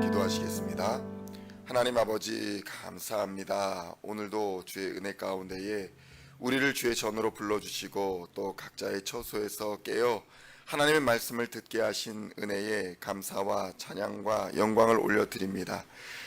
기도하시겠습니다. 하나님 아버지 감사합니다. 오늘도 주의 은혜 가운데에 우리를 주의 전으로 불러주시고 또 각자의 처소에서 깨어 하나님의 말씀을 듣게 하신 은혜에 감사와 찬양과 영광을 올려드립니다.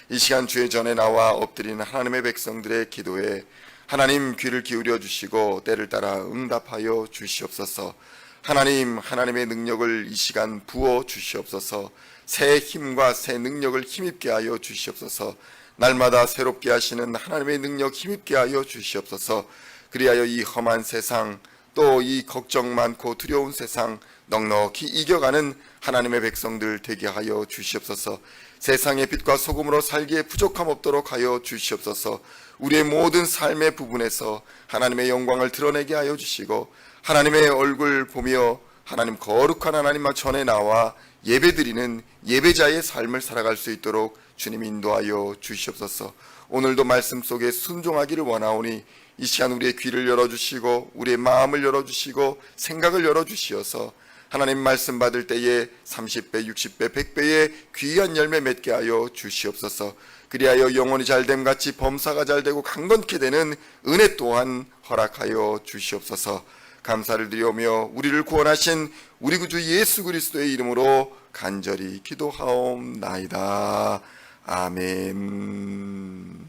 이 시간 주의 전에 나와 엎드리는 하나님의 백성들의 기도에 하나님 귀를 기울여 주시고 때를 따라 응답하여 주시옵소서. 하나님의 능력을 이 시간 부어 주시옵소서. 새 힘과 새 능력을 힘입게 하여 주시옵소서. 날마다 새롭게 하시는 하나님의 능력 힘입게 하여 주시옵소서. 그리하여 이 험한 세상, 또 이 걱정 많고 두려운 세상 넉넉히 이겨가는 하나님의 백성들 되게 하여 주시옵소서. 세상의 빛과 소금으로 살기에 부족함 없도록 하여 주시옵소서. 우리의 모든 삶의 부분에서 하나님의 영광을 드러내게 하여 주시고 하나님의 얼굴 보며 하나님 거룩한 하나님 전에 나와 예배드리는 예배자의 삶을 살아갈 수 있도록 주님 인도하여 주시옵소서. 오늘도 말씀 속에 순종하기를 원하오니 이 시간 우리의 귀를 열어주시고 우리의 마음을 열어주시고 생각을 열어주시어서 하나님 말씀 받을 때에 30배, 60배, 100배의 귀한 열매 맺게 하여 주시옵소서. 그리하여 영혼이 잘됨 같이 범사가 잘되고 강건케 되는 은혜 또한 허락하여 주시옵소서. 감사를 드리오며 우리를 구원하신 우리 구주 예수 그리스도의 이름으로 간절히 기도하옵나이다. 아멘.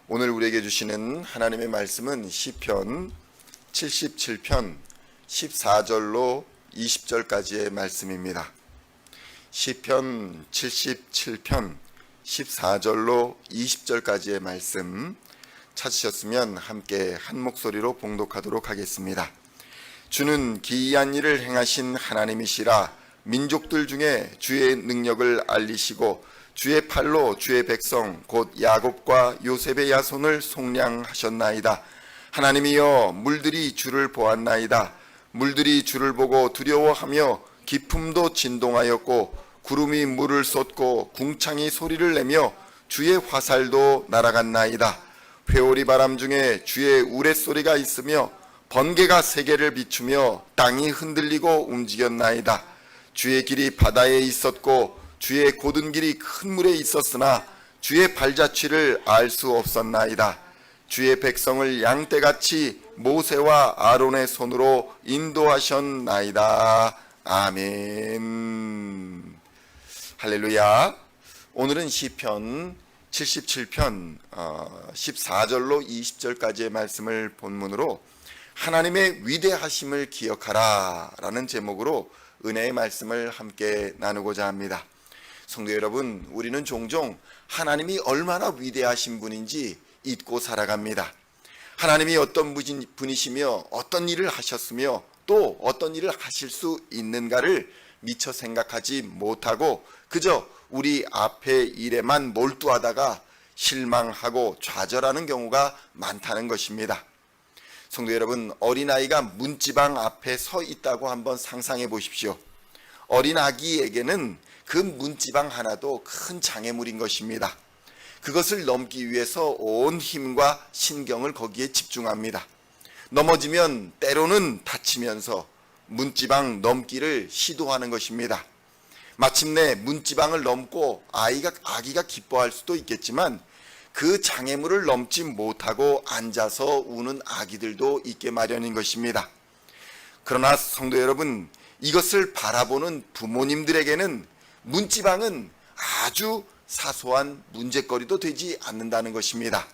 오늘 우리에게 주시는 하나님의 말씀은 시편 77편 14절로 20절까지의 말씀입니다. 시편 77편 14절로 20절까지의 말씀 찾으셨으면 함께 한 목소리로 봉독하도록 하겠습니다. 주는 기이한 일을 행하신 하나님이시라. 민족들 중에 주의 능력을 알리시고 주의 팔로 주의 백성 곧 야곱과 요셉의 야손을 속량하셨나이다. 하나님이여 물들이 주를 보았나이다. 물들이 주를 보고 두려워하며 기품도 진동하였고 구름이 물을 쏟고 궁창이 소리를 내며 주의 화살도 날아갔나이다. 회오리 바람 중에 주의 우레소리가 있으며 번개가 세계를 비추며 땅이 흔들리고 움직였나이다. 주의 길이 바다에 있었고 주의 곧은 길이 큰 물에 있었으나 주의 발자취를 알 수 없었나이다. 주의 백성을 양떼같이 모세와 아론의 손으로 인도하셨나이다. 아멘. 할렐루야. 오늘은 시편 77편 14절로 20절까지의 말씀을 본문으로 하나님의 위대하심을 기억하라 라는 제목으로 은혜의 말씀을 함께 나누고자 합니다. 성도 여러분, 우리는 종종 하나님이 얼마나 위대하신 분인지 잊고 살아갑니다. 하나님이 어떤 분이시며 어떤 일을 하셨으며 또 어떤 일을 하실 수 있는가를 미처 생각하지 못하고 그저 우리 앞의 일에만 몰두하다가 실망하고 좌절하는 경우가 많다는 것입니다. 성도 여러분, 어린아이가 문지방 앞에 서 있다고 한번 상상해 보십시오. 어린아기에게는 그 문지방 하나도 큰 장애물인 것입니다. 그것을 넘기 위해서 온 힘과 신경을 거기에 집중합니다. 넘어지면 때로는 다치면서 문지방 넘기를 시도하는 것입니다. 마침내 문지방을 넘고 아기가 기뻐할 수도 있겠지만 그 장애물을 넘지 못하고 앉아서 우는 아기들도 있게 마련인 것입니다. 그러나 성도 여러분, 이것을 바라보는 부모님들에게는 문지방은 아주 사소한 문제거리도 되지 않는다는 것입니다.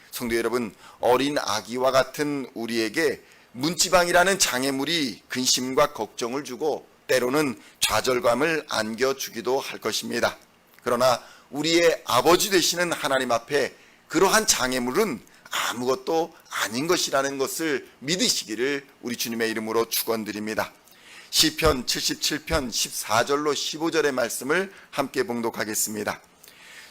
성도 여러분, 어린 아기와 같은 우리에게 문지방이라는 장애물이 근심과 걱정을 주고 때로는 좌절감을 안겨주기도 할 것입니다. 그러나 우리의 아버지 되시는 하나님 앞에 그러한 장애물은 아무것도 아닌 것이라는 것을 믿으시기를 우리 주님의 이름으로 축원드립니다. 시편 77편 14절로 15절의 말씀을 함께 봉독하겠습니다.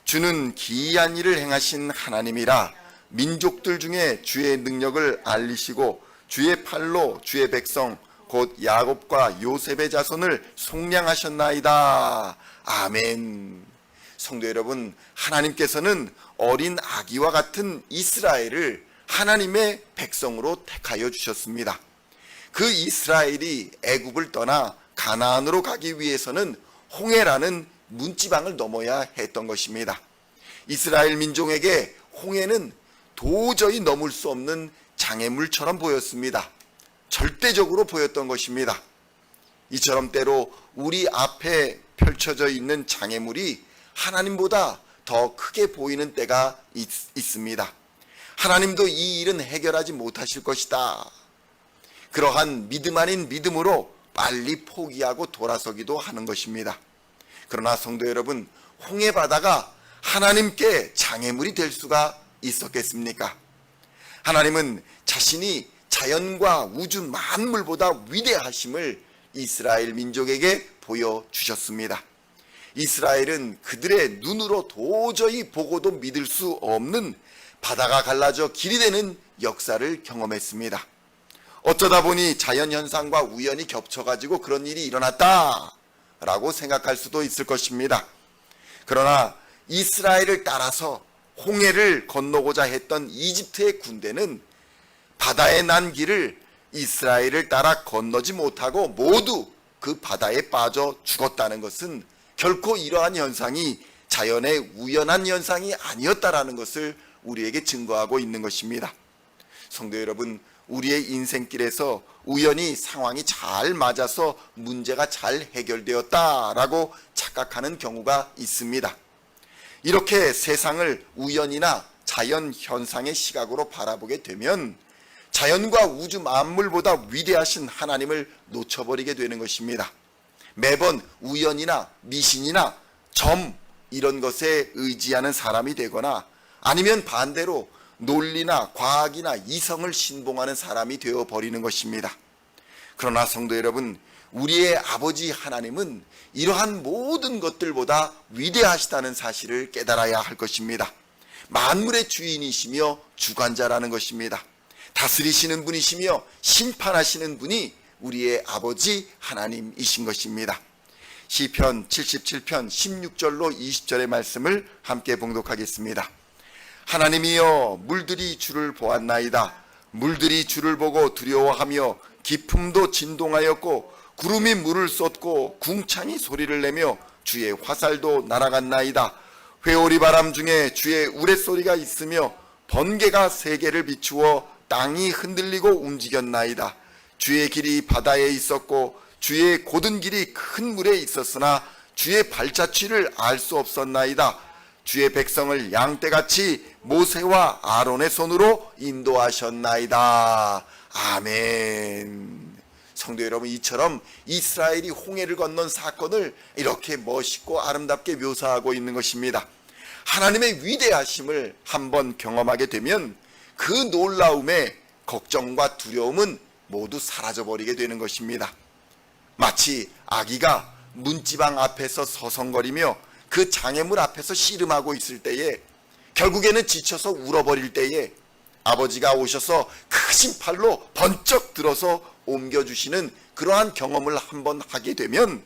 주는 기이한 일을 행하신 하나님이라. 민족들 중에 주의 능력을 알리시고 주의 팔로 주의 백성 곧 야곱과 요셉의 자손을 속량하셨나이다. 아멘. 성도 여러분, 하나님께서는 어린 아기와 같은 이스라엘을 하나님의 백성으로 택하여 주셨습니다. 그 이스라엘이 애굽을 떠나 가나안으로 가기 위해서는 홍해라는 문지방을 넘어야 했던 것입니다. 이스라엘 민족에게 홍해는 도저히 넘을 수 없는 장애물처럼 보였습니다. 절대적으로 보였던 것입니다. 이처럼 때로 우리 앞에 펼쳐져 있는 장애물이 하나님보다 더 크게 보이는 때가 있습니다. 하나님도 이 일은 해결하지 못하실 것이다. 그러한 믿음 아닌 믿음으로 빨리 포기하고 돌아서기도 하는 것입니다. 그러나 성도 여러분, 홍해 바다가 하나님께 장애물이 될 수가 있었겠습니까? 하나님은 자신이 자연과 우주 만물보다 위대하심을 이스라엘 민족에게 보여주셨습니다. 이스라엘은 그들의 눈으로 도저히 보고도 믿을 수 없는 바다가 갈라져 길이 되는 역사를 경험했습니다. 어쩌다 보니 자연현상과 우연이 겹쳐가지고 그런 일이 일어났다라고 생각할 수도 있을 것입니다. 그러나 이스라엘을 따라서 홍해를 건너고자 했던 이집트의 군대는 바다에 난 길을 이스라엘을 따라 건너지 못하고 모두 그 바다에 빠져 죽었다는 것은 결코 이러한 현상이 자연의 우연한 현상이 아니었다라는 것을 우리에게 증거하고 있는 것입니다. 성도 여러분, 우리의 인생길에서 우연히 상황이 잘 맞아서 문제가 잘 해결되었다라고 착각하는 경우가 있습니다. 이렇게 세상을 우연이나 자연 현상의 시각으로 바라보게 되면 자연과 우주 만물보다 위대하신 하나님을 놓쳐버리게 되는 것입니다. 매번 우연이나 미신이나 점 이런 것에 의지하는 사람이 되거나 아니면 반대로 논리나 과학이나 이성을 신봉하는 사람이 되어버리는 것입니다. 그러나 성도 여러분, 우리의 아버지 하나님은 이러한 모든 것들보다 위대하시다는 사실을 깨달아야 할 것입니다. 만물의 주인이시며 주관자라는 것입니다. 다스리시는 분이시며 심판하시는 분이 우리의 아버지 하나님이신 것입니다. 시편 77편 16절로 20절의 말씀을 함께 봉독하겠습니다. 하나님이여, 물들이 주를 보았나이다. 물들이 주를 보고 두려워하며 기품도 진동하였고 구름이 물을 쏟고 궁창이 소리를 내며 주의 화살도 날아갔나이다. 회오리 바람 중에 주의 우레소리가 있으며 번개가 세계를 비추어 땅이 흔들리고 움직였나이다. 주의 길이 바다에 있었고 주의 곧은 길이 큰 물에 있었으나 주의 발자취를 알 수 없었나이다. 주의 백성을 양떼같이 모세와 아론의 손으로 인도하셨나이다. 아멘. 성도 여러분, 이처럼 이스라엘이 홍해를 건넌 사건을 이렇게 멋있고 아름답게 묘사하고 있는 것입니다. 하나님의 위대하심을 한번 경험하게 되면 그 놀라움에 걱정과 두려움은 모두 사라져버리게 되는 것입니다. 마치 아기가 문지방 앞에서 서성거리며 그 장애물 앞에서 씨름하고 있을 때에 결국에는 지쳐서 울어버릴 때에 아버지가 오셔서 크신 팔로 번쩍 들어서 옮겨주시는 그러한 경험을 한번 하게 되면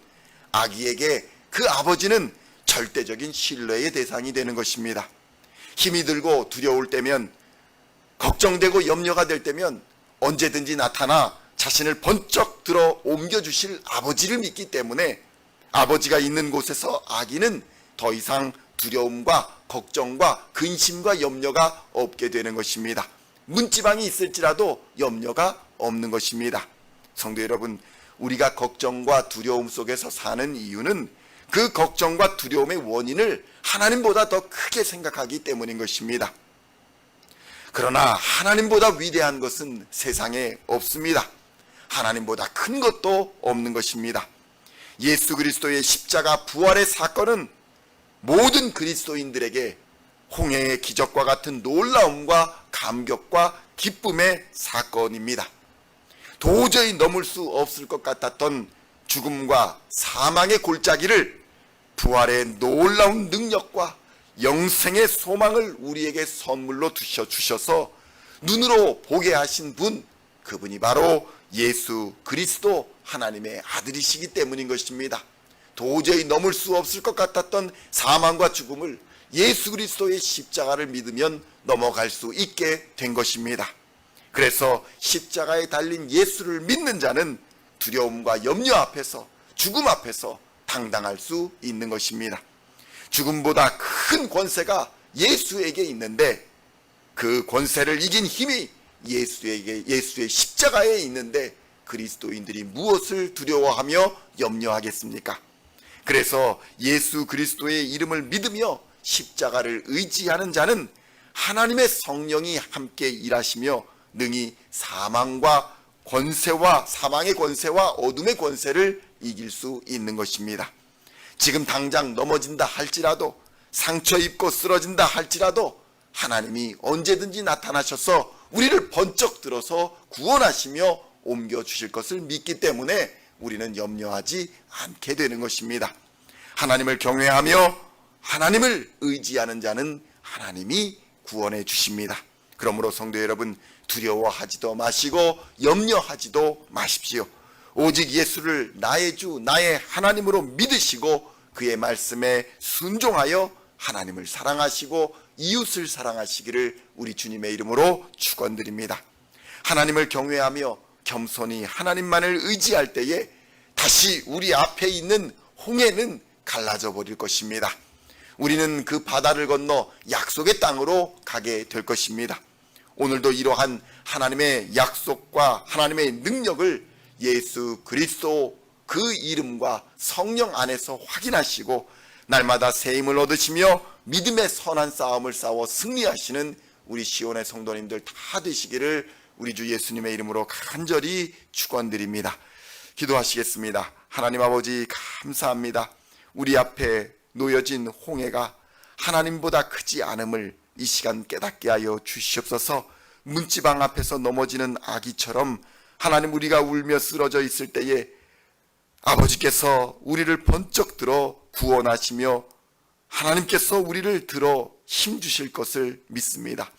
아기에게 그 아버지는 절대적인 신뢰의 대상이 되는 것입니다. 힘이 들고 두려울 때면, 걱정되고 염려가 될 때면 언제든지 나타나 자신을 번쩍 들어 옮겨주실 아버지를 믿기 때문에 아버지가 있는 곳에서 아기는 더 이상 두려움과 걱정과 근심과 염려가 없게 되는 것입니다. 문지방이 있을지라도 염려가 없는 것입니다. 성도 여러분, 우리가 걱정과 두려움 속에서 사는 이유는 그 걱정과 두려움의 원인을 하나님보다 더 크게 생각하기 때문인 것입니다. 그러나 하나님보다 위대한 것은 세상에 없습니다. 하나님보다 큰 것도 없는 것입니다. 예수 그리스도의 십자가 부활의 사건은 모든 그리스도인들에게 홍해의 기적과 같은 놀라움과 감격과 기쁨의 사건입니다. 도저히 넘을 수 없을 것 같았던 죽음과 사망의 골짜기를 부활의 놀라운 능력과 영생의 소망을 우리에게 선물로 주셔서 눈으로 보게 하신 분, 그분이 바로 예수 그리스도 하나님의 아들이시기 때문인 것입니다. 도저히 넘을 수 없을 것 같았던 사망과 죽음을 예수 그리스도의 십자가를 믿으면 넘어갈 수 있게 된 것입니다. 그래서 십자가에 달린 예수를 믿는 자는 두려움과 염려 앞에서, 죽음 앞에서 당당할 수 있는 것입니다. 죽음보다 큰 권세가 예수에게 있는데 그 권세를 이긴 힘이 예수의 십자가에 있는데 그리스도인들이 무엇을 두려워하며 염려하겠습니까? 그래서 예수 그리스도의 이름을 믿으며 십자가를 의지하는 자는 하나님의 성령이 함께 일하시며 능히 사망과 권세와, 사망의 권세와 어둠의 권세를 이길 수 있는 것입니다. 지금 당장 넘어진다 할지라도, 상처 입고 쓰러진다 할지라도 하나님이 언제든지 나타나셔서 우리를 번쩍 들어서 구원하시며 옮겨주실 것을 믿기 때문에 우리는 염려하지 않게 되는 것입니다. 하나님을 경외하며 하나님을 의지하는 자는 하나님이 구원해 주십니다. 그러므로 성도 여러분, 두려워하지도 마시고 염려하지도 마십시오. 오직 예수를 나의 주, 나의 하나님으로 믿으시고 그의 말씀에 순종하여 하나님을 사랑하시고 이웃을 사랑하시기를 우리 주님의 이름으로 축원드립니다. 하나님을 경외하며 겸손히 하나님만을 의지할 때에 다시 우리 앞에 있는 홍해는 갈라져 버릴 것입니다. 우리는 그 바다를 건너 약속의 땅으로 가게 될 것입니다. 오늘도 이러한 하나님의 약속과 하나님의 능력을 예수 그리스도 그 이름과 성령 안에서 확인하시고 날마다 새 힘을 얻으시며 믿음의 선한 싸움을 싸워 승리하시는 우리 시온의 성도님들 다 되시기를 우리 주 예수님의 이름으로 간절히 축원드립니다. 기도하시겠습니다. 하나님 아버지 감사합니다. 우리 앞에 놓여진 홍해가 하나님보다 크지 않음을 이 시간 깨닫게 하여 주시옵소서. 문지방 앞에서 넘어지는 아기처럼 하나님, 우리가 울며 쓰러져 있을 때에 아버지께서 우리를 번쩍 들어 구원하시며 하나님께서 우리를 들어 힘주실 것을 믿습니다.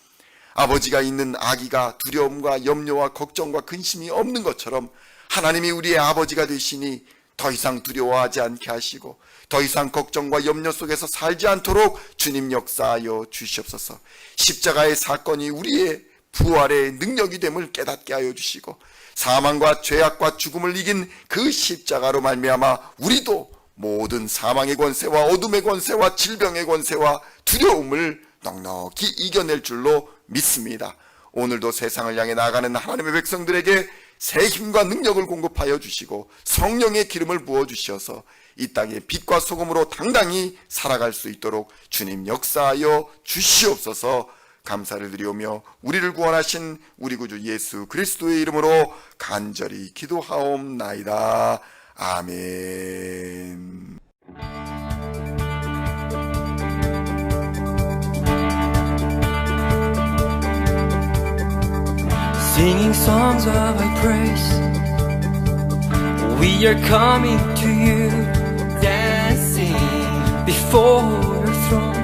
아버지가 있는 아기가 두려움과 염려와 걱정과 근심이 없는 것처럼 하나님이 우리의 아버지가 되시니 더 이상 두려워하지 않게 하시고 더 이상 걱정과 염려 속에서 살지 않도록 주님 역사하여 주시옵소서. 십자가의 사건이 우리의 부활의 능력이 됨을 깨닫게 하여 주시고 사망과 죄악과 죽음을 이긴 그 십자가로 말미암아 우리도 모든 사망의 권세와 어둠의 권세와 질병의 권세와 두려움을 넉넉히 이겨낼 줄로 믿습니다. 오늘도 세상을 향해 나아가는 하나님의 백성들에게 새 힘과 능력을 공급하여 주시고 성령의 기름을 부어 주셔서 이 땅의 빛과 소금으로 당당히 살아갈 수 있도록 주님 역사하여 주시옵소서. 감사를 드리오며 우리를 구원하신 우리 구주 예수 그리스도의 이름으로 간절히 기도하옵나이다. 아멘. Singing songs of thy praise, we are coming to you, dancing before your throne.